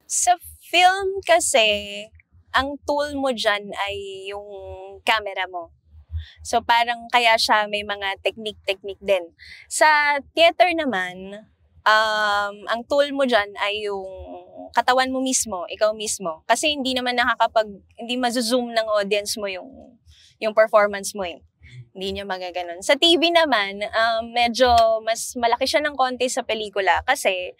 Sa film kasi, ang tool mo dyan ay yung camera mo. So parang kaya siya may mga technique din. Sa theater naman, ang tool mo dyan ay yung katawan mo mismo, ikaw mismo. Kasi hindi naman hindi mazo-zoom ng audience mo yung performance mo eh. Hindi niya magaganon. Sa TV naman, medyo mas malaki siya ng konti sa pelikula kasi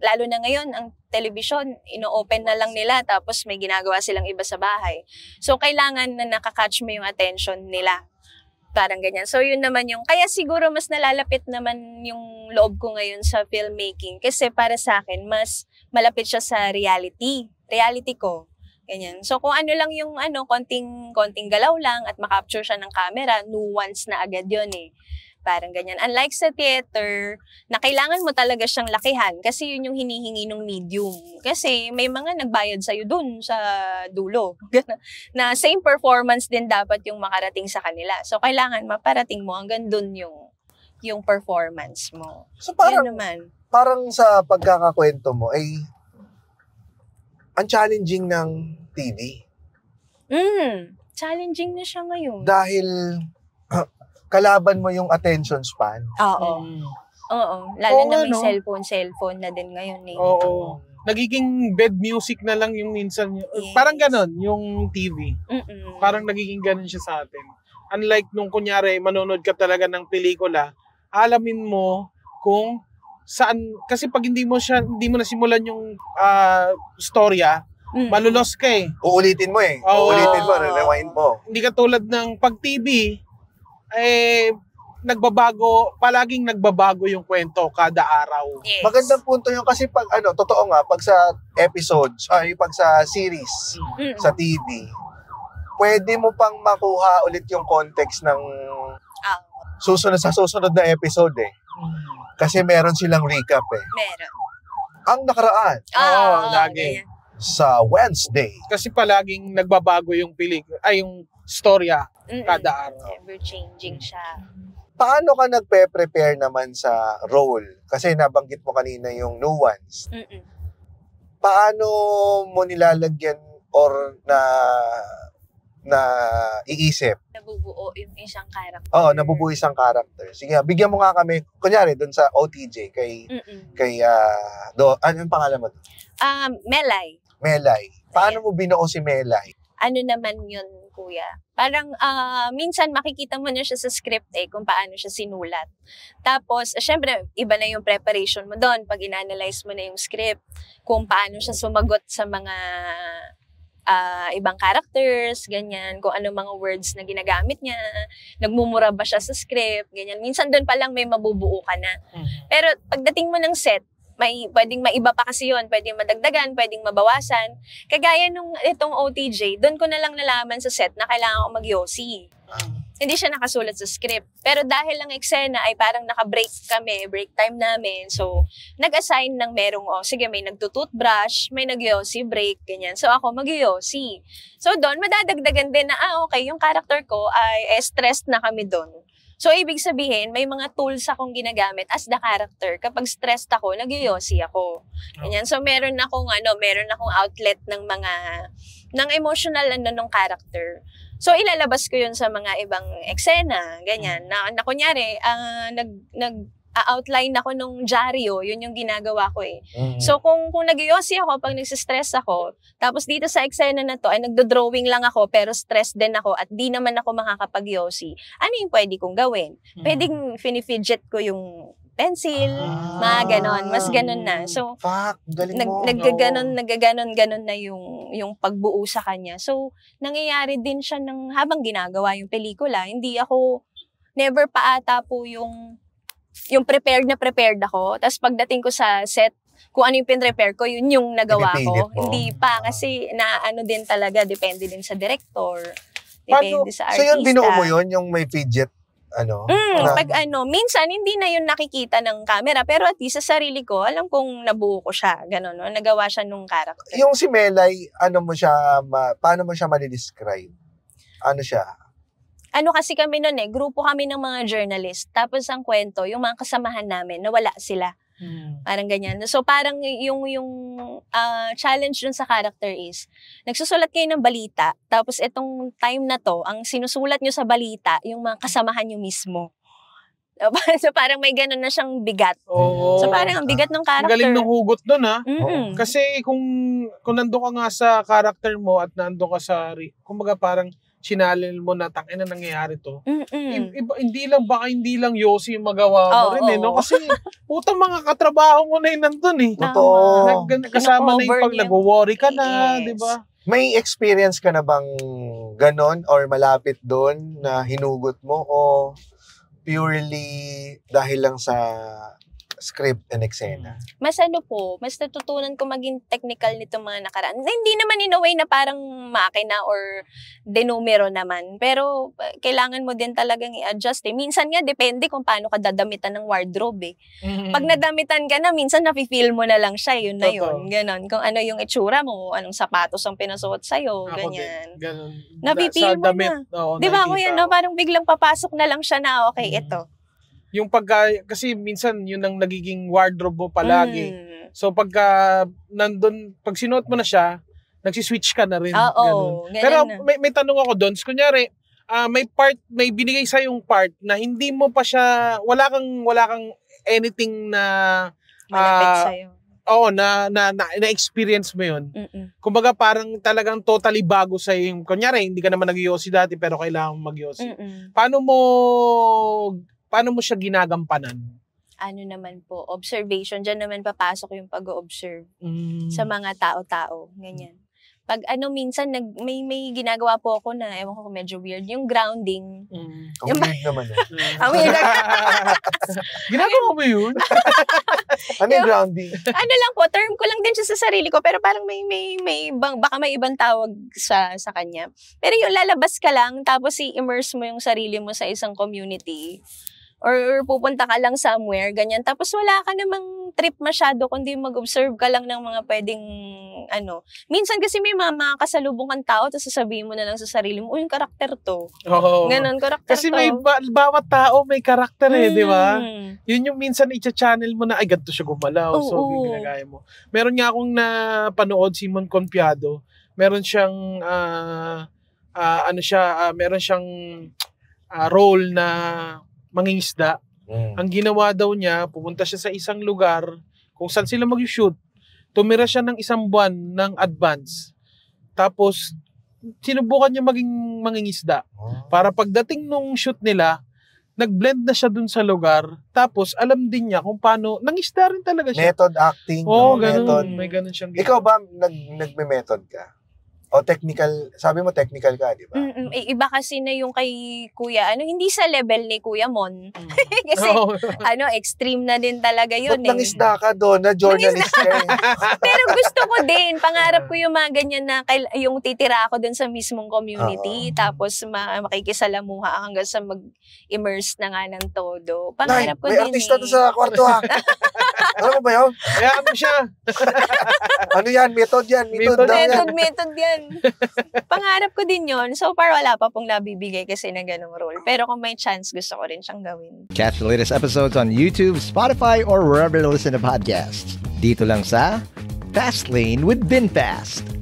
lalo na ngayon, ang television, ino-open na lang nila tapos may ginagawa silang iba sa bahay. So, kailangan na nakakatch mo yung attention nila. Parang ganyan. So, yun naman kaya siguro mas nalalapit naman yung loob ko ngayon sa filmmaking kasi para sa akin, mas malapit siya sa reality ko. Ganyan. So, kung ano lang yung konting galaw lang at makapture siya ng camera, nuance na agad yun eh. Parang ganyan. Unlike sa theater, na kailangan mo talaga siyang lakihan kasi yun yung hinihingi ng medium. Kasi may mga nagbayad sa'yo dun sa dulo. Na same performance din dapat yung makarating sa kanila. So, kailangan maparating mo hanggang dun yung performance mo. So, parang, naman. Parang sa pagkakakwento mo ay ang challenging ng TV. Challenging na siya ngayon. Dahil kalaban mo yung attention span. Oo. Oo. Lalo na may cellphone na din ngayon eh. Oo. Nagiging bed music na lang yung minsan. Yes. Parang ganon, yung TV. Parang nagiging ganon siya sa atin. Unlike nung kunyari, manonood ka talaga ng pelikula, alamin mo kung saan, kasi pag hindi mo nasimulan yung storya, malulos ka eh. Uulitin mo eh. Uulitin mo, rewind mo. Hindi ka tulad ng pag TV, palaging nagbabago yung kwento kada araw. Yes. Magandang punto yun kasi pag totoo nga, pag sa episodes, pag sa series, sa TV, pwede mo pang makuha ulit yung context ng susunod na episode eh. Kasi meron silang recap eh. Meron. Ang nakaraan. Lagi. Sa Wednesday. Kasi palaging nagbabago yung yung storya kada araw. Ever-changing siya. Paano ka nagpe-prepare naman sa role? Kasi nabanggit mo kanina yung nuance. Paano mo nilalagyan or na iisip? Nabubuo yung isang character. Oo, nabubuo isang character. Sige, bigyan mo nga kami, kunyari, dun sa OTJ, anong pangalan mo? Melay. Melay. Paano mo binuo si Melay? Ano naman yun, kuya? Parang minsan makikita mo na siya sa script kung paano siya sinulat. Tapos, syempre, iba na yung preparation mo doon pag in-analyze mo na yung script, kung paano siya sumagot sa mga ibang characters, ganyan, kung ano mga words na ginagamit niya, nagmumura ba siya sa script, ganyan. Minsan doon pa lang may mabubuo ka na. Pero pagdating mo ng set, pwedeng maiba pa kasi yun, pwedeng madagdagan, pwedeng mabawasan. Kagaya nung itong OTJ, doon ko na lang nalaman sa set na kailangan ko mag-yosi. Hindi siya nakasulat sa script. Pero dahil ang eksena ay parang naka-break kami, break time namin. So, nag-assign ng merong, sige, may nagtututbrush, may nag-yosi break, ganyan. So, ako mag-yosi. So, doon, madadagdagan din na, okay, yung character ko ay stressed na kami doon. So, ibig sabihin, may mga tools akong ginagamit as the character. Kapag stressed ako, nag-yosi ako. Ganyan. So, meron akong outlet ng emotional ng character. So, ilalabas ko yun sa mga ibang eksena, ganyan. Na kunyari, outline ako nung dyaryo, yun yung ginagawa ko eh. So, kung nag-yosi ako, pag nagsistress ako, tapos dito sa eksena na to, ay nagdo-drawing lang ako, pero stress din ako, at di naman ako makakapag-yosi, ano yung pwede kong gawin? Pwedeng finifidget ko yung pencil, mga ganon. Mas ganon na. So, galing mo. Nagaganon na yung pagbuo sa kanya. So, nangyayari din siya habang ginagawa yung pelikula. Hindi ako, never pa ata po yung prepared ako. Tapos pagdating ko sa set, kung ano yung pin-prepare ko, yun yung nagawa ko. Hindi pa. Kasi din talaga, depende din sa director. Depende sa artista. So yun, binuo mo yun, yung may fidget? Minsan hindi na yun nakikita ng camera, pero at least sa sarili ko, alam kong nabuo ko siya, gano'n, no? Nagawa siya nung character. Yung si Melay, paano mo siya ma-describe? Ano siya? Kasi kami nun grupo kami ng mga journalist, tapos ang kwento, yung mga kasamahan namin, nawala sila. Parang ganyan. So parang yung challenge dun sa character is, nagsusulat kayo ng balita, tapos itong time na to, ang sinusulat nyo sa balita, yung mga kasamahan nyo mismo. So parang may ganun na siyang bigat. Oo. So parang ang bigat ng character. Galing ng hugot doon ha. Mm-mm. Kasi kung nandun ka nga sa character mo at nandun ka sa, kumbaga parang sinalil mo na tangin na nangyayari to. Hindi lang Yossi yung magawa mo rin no? Kasi putang mga katrabaho mo na yun nandun eh. Totoo. Kasama na yung pag nag-worry ka na, di ba? May experience ka na bang ganon or malapit doon na hinugot mo o purely dahil lang sa script and eksena? Mas natutunan ko maging technical nito mga nakaraan. Hindi naman in a way na parang makina or denumero naman. Pero kailangan mo din talagang i-adjust eh. Minsan nga, depende kung paano ka dadamitan ng wardrobe eh. Pag nadamitan ka na, minsan nafe-feel mo na lang siya, yun na yun. Ganon. Kung ano yung itsura mo, anong sapatos ang pinasuot sa'yo, ganyan. Ganon. Nafe-feel mo na. Di ba ako yan, no? Parang biglang papasok na lang siya na, okay, ito. Yung kasi minsan yun ang nagiging wardrobe mo palagi. So pag sinuot mo na siya, nagsiswitch ka na rin. Pero may tanong ako doon. Kunyari, may binigay sa yung part na hindi mo pa siya, wala kang anything na malapit sa'yo. Na-experience mo yun. Kumbaga parang talagang totally bago sa yung, kunyari, hindi ka naman nag-Yossi dati pero kailangan mo mag-Yossi. Paano mo siya ginagampanan? Ano naman po, observation. Diyan naman papasok yung pag-observe sa mga tao-tao. Ganyan. Pag minsan may ginagawa po ako na, ewan ko medyo weird, yung grounding. Weird naman yun. Ginagawa mo yun? Ano yung grounding? Ano lang po, term ko lang din siya sa sarili ko, pero parang baka may ibang tawag sa kanya. Pero yung lalabas ka lang, tapos i-immerse mo yung sarili mo sa isang community. Or pupunta ka lang somewhere, ganyan. Tapos wala ka namang trip masyado, kundi mag-observe ka lang ng mga pwedeng, Minsan kasi may mga kasalubong kang tao, tapos sasabihin mo na lang sa sarili mo, yung karakter to. Ganon, karakter kasi to. Kasi bawat tao may karakter di ba? Yun yung minsan i-channel mo na, ay, ganito siya gumalaw. So, ginagaya mo. Meron nga akong napanood, Simon Confiado. Meron siyang, meron siyang role na mangingisda. Ang ginawa daw niya, pupunta siya sa isang lugar kung saan sila mag-shoot. Tumira siya ng 1 buwan ng advance. Tapos, sinubukan niya maging mangingisda. Para pagdating nung shoot nila, nag-blend na siya dun sa lugar. Tapos, alam din niya kung paano, nangisda rin talaga siya. Method acting. Ganun. May ganun siyang ginawa. Ikaw ba, nagme-method ka? O technical, sabi mo technical ka, di ba? Iba kasi na yung kay Kuya, hindi sa level ni Kuya Mon. Kasi, extreme na din talaga yun. Ba't nangisda ka doon na journalist ka eh? Pero gusto ko din, pangarap ko yung mga ganyan na, yung titira ako doon sa mismong community, tapos makikisalamuha hanggang sa mag-immerse na nga ng todo. Pangarap ko may din artista doon sa kwarto ha. Ano ba yun? Kaya mo siya. Ano yan? Method yan. Method yan. Pangarap ko din yon. So far, wala pa pong nabibigay kasi na ganong role. Pero kung may chance, gusto ko rin siyang gawin. Catch the latest episodes on YouTube, Spotify, or wherever you listen to podcasts. Dito lang sa Fast Lane with VinFast.